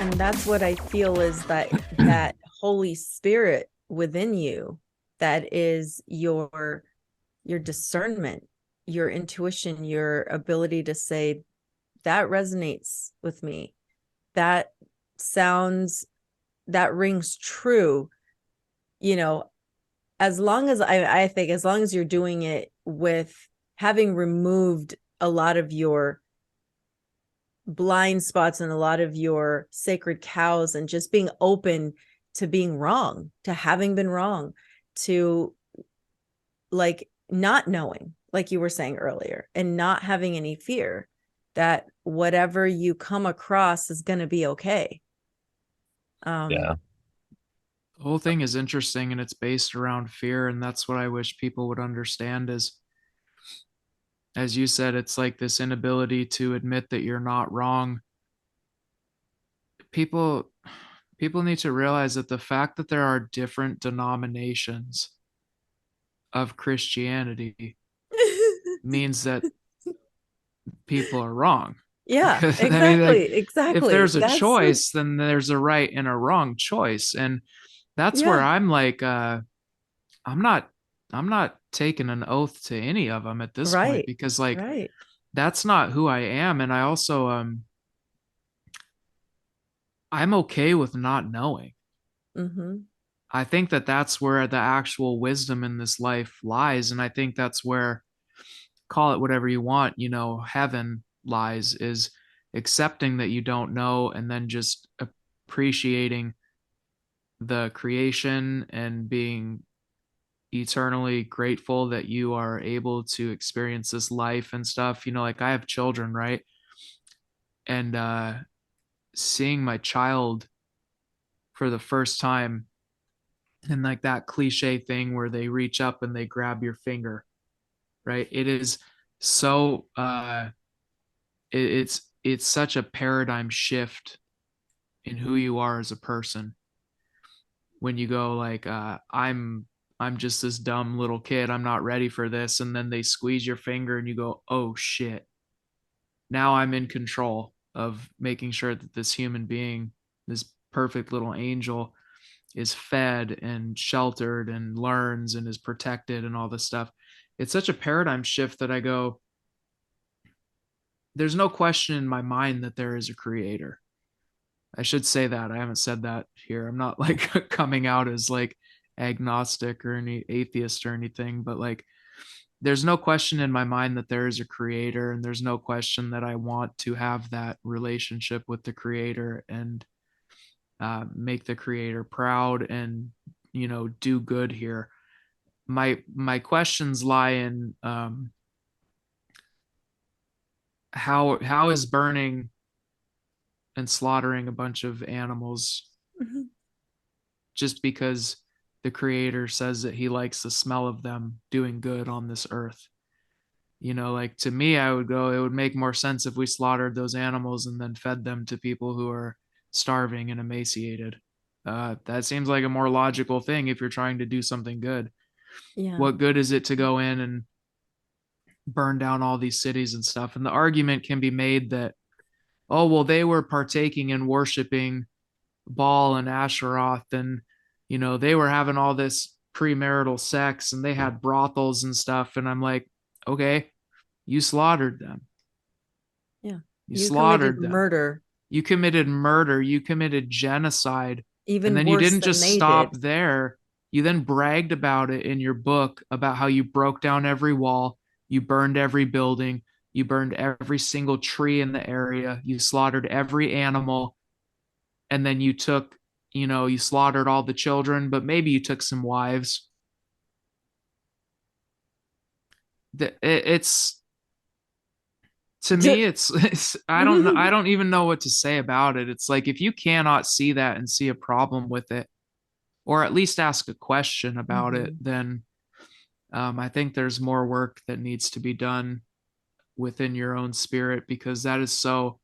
And that's what I feel is that Holy Spirit within you, that is your discernment, your intuition, your ability to say that resonates with me. That sounds, that rings true. You know, as long as I think as long as you're doing it with having removed a lot of your blind spots and a lot of your sacred cows and just being open to being wrong, to having been wrong, to like not knowing, like you were saying earlier, and not having any fear that whatever you come across is going to be okay. Yeah. The whole thing is interesting and it's based around fear. And that's what I wish people would understand is, as you said, it's like this inability to admit that you're not wrong. People people need to realize that the fact that there are different denominations of Christianity means that people are wrong. Yeah, Because I mean, like, exactly, if exactly. there's a That's like, choice, then there's a right and a wrong choice. And that's where yeah, I'm like, I'm not I'm not taking an oath to any of them at this point right, because like right. that's not who I am. And I also I'm okay with not knowing. Mm-hmm. I think that that's where the actual wisdom in this life lies. And I think that's where, call it whatever you want, heaven lies, is accepting that you don't know and then just appreciating the creation and being eternally grateful that you are able to experience this life and stuff. Like I have children, right? And seeing my child for the first time, and like that cliche thing where they reach up and they grab your finger, right? It is so it's such a paradigm shift in who you are as a person when you go like I'm just this dumb little kid, I'm not ready for this, and then they squeeze your finger and you go, oh shit, now I'm in control of making sure that this human being, this perfect little angel, is fed and sheltered and learns and is protected and all this stuff. It's such a paradigm shift that I go, there's no question in my mind that there is a creator. I should say that. I haven't said that here. I'm not like coming out as like agnostic or any atheist or anything, but like there's no question in my mind that there is a creator, and there's no question that I want to have that relationship with the creator and make the creator proud and do good here. My questions lie in how is burning and slaughtering a bunch of animals Mm-hmm. just because the creator says that he likes the smell of them doing good on this earth. Like to me, I would go, it would make more sense if we slaughtered those animals and then fed them to people who are starving and emaciated. That seems like a more logical thing if you're trying to do something good. Yeah. What good is it to go in and burn down all these cities and stuff? And the argument can be made that, oh, well, they were partaking in worshiping Baal and Asheroth, and they were having all this premarital sex and they had brothels and stuff. And I'm like, okay, you slaughtered them. Yeah. You You committed slaughtered them. murder You committed murder. You committed genocide. And even then you worse didn't than just they did. stop there. You then bragged about it in your book about how you broke down every wall, you burned every building, you burned every single tree in the area, you slaughtered every animal, and then you slaughtered all the children, but maybe you took some wives. It's to me, it's I don't even know what to say about it. It's like if you cannot see that and see a problem with it, or at least ask a question about it, Mhm. then I think there's more work that needs to be done within your own spirit because that is so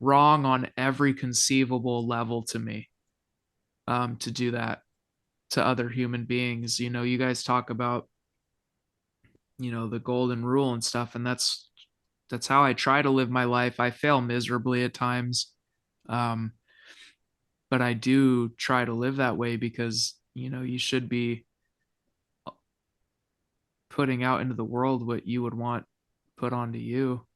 wrong on every conceivable level to me, to do that to other human beings. You guys talk about the golden rule and stuff, and that's how I try to live my life. I fail miserably at times. um but I do try to live that way because, you should be putting out into the world what you would want put onto you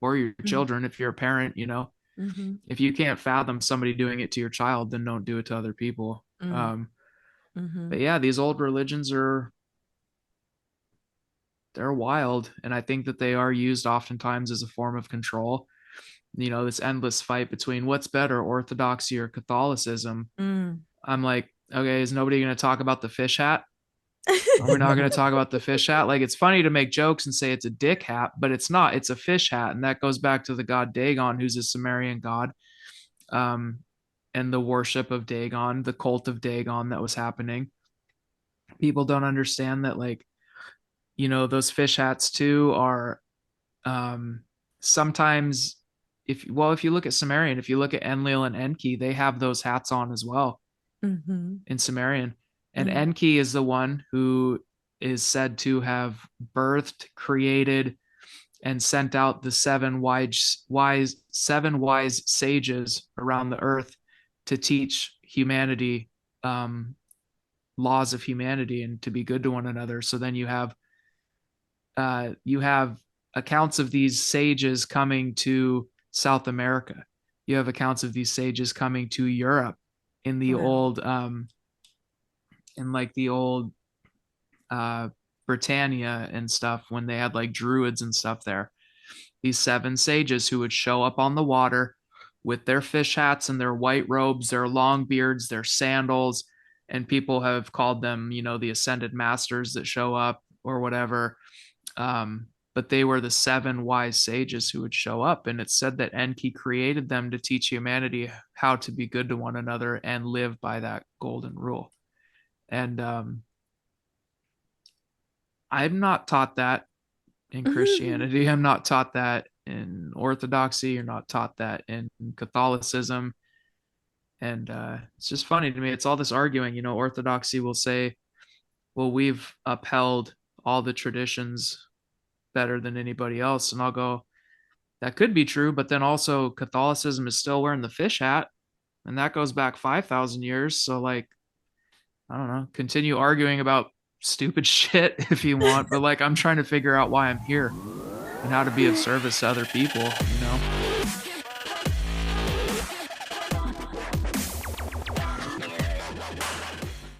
or your children. If you're a parent, Mm-hmm. if you can't fathom somebody doing it to your child, then don't do it to other people. Mm-hmm. But yeah, these old religions they're wild. And I think that they are used oftentimes as a form of control. This endless fight between what's better, orthodoxy or Catholicism. Mm. I'm like, okay, is nobody going to talk about the fish hat? Are we not going to talk about the fish hat? Like, it's funny to make jokes and say it's a dick hat, but it's not. It's a fish hat. And that goes back to the god Dagon, who's a Sumerian god, um, and the worship of Dagon, the cult of Dagon that was happening. People don't understand that, like, those fish hats too are sometimes, if you look at Sumerian, if you look at Enlil and Enki, they have those hats on as well Mm-hmm. in Sumerian. And Mm. Enki is the one who is said to have birthed, created, and sent out the seven wise sages around the earth to teach humanity laws of humanity and to be good to one another. So then you have accounts of these sages coming to South America. You have accounts of these sages coming to Europe in the Wow. old in like the old Britannia and stuff, when they had like druids and stuff there. These seven sages who would show up on the water with their fish hats and their white robes, their long beards, their sandals, and people have called them, the ascended masters that show up or whatever. But they were the seven wise sages who would show up, and it's said that Enki created them to teach humanity how to be good to one another and live by that golden rule. And I'm not taught that in Christianity. I'm not taught that in Orthodoxy. You're not taught that in Catholicism. And it's just funny to me. It's all this arguing. Orthodoxy will say, well, we've upheld all the traditions better than anybody else. And I'll go, that could be true. But then also, Catholicism is still wearing the fish hat. And that goes back 5,000 years. So, like, I don't know, continue arguing about stupid shit if you want. But, like, I'm trying to figure out why I'm here and how to be of service to other people.